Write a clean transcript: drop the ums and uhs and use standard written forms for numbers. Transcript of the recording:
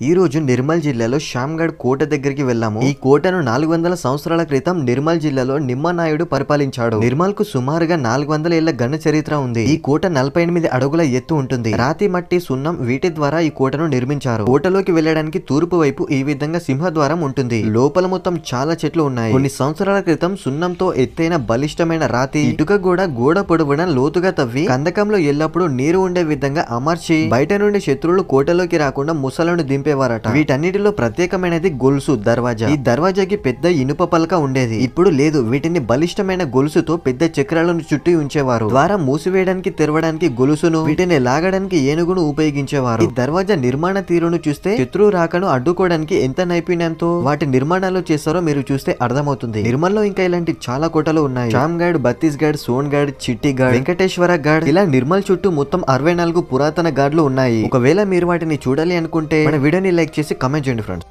ఈ రోజు నిర్మల్ జిల్లాలో శ్యామ్గఢ్ కోట దగ్గరికి వెళ్ళాము. ఈ కోటను 400 సంవత్సరాల క్రితం నిర్మల్ జిల్లాలో నిమ్మనాయుడు పరిపాలించాడు. నిర్మల్ కు సుమారుగా 400 ఏళ్ల ఘన చరిత్ర ఉంది. ఈ కోట 48 అడుగుల ఎత్తు ఉంటుంది. రాతి, మట్టి, సున్నం వీటి ద్వారా ఈ కోటను నిర్మించారు. కోటలోకి వెళ్ళడానికి తూర్పు వైపు ఈ విధంగా సింహద్వారం ఉంటుంది. లోపల మొత్తం చాలా చెట్లు ఉన్నాయి. కొన్ని సంవత్సరాల క్రితం సున్నంతో ఎత్తైన బలిష్టమైన రాతి, ఇటుక కూడా గోడ పొడవున లోతుగా తవ్వి కందకంలో ఎల్లప్పుడూ నీరు ఉండే విధంగా అమర్చి బయట నుండి శత్రువులు కోటలోకి రాకుండా ముసలను దింపేవారట. వీటన్నిటిలో ప్రత్యేకమైనది గొలుసు దర్వాజా. ఈ దర్వాజాకి పెద్ద ఇనుప పలక ఉండేది. ఇప్పుడు లేదు. వీటిని బలిష్టమైన గొలుసుతో పెద్ద చక్రాలను చుట్టి ఉంచేవారు. ద్వారం మూసివేయడానికి, తెరవడానికి గొలుసును, వీటిని లాగడానికి ఏనుగును ఉపయోగించేవారు. ఈ దర్వాజా నిర్మాణ తీరును చూస్తే శత్రువు రాకను అడ్డుకోవడానికి ఎంత నైపుణ్యంతో వాటి నిర్మాణాలు చేస్తారో మీరు చూస్తే అర్థమవుతుంది. నిర్మల్ లో ఇంకా ఇలాంటి చాలా కోటలు ఉన్నాయి. శ్యామ్గఢ్, బత్తీస్గఢ్, సోన్గఢ్, చిట్టిగఢ్, వెంకటేశ్వర గఢ్, ఇలా నిర్మల్ చుట్టూ మొత్తం 64 పురాతన గాడ్లు ఉన్నాయి. ఒకవేళ మీరు వాటిని చూడాలి అనుకుంటే మన వీడియోని లైక్ చేసి కామెంట్ చేయండి ఫ్రెండ్స్.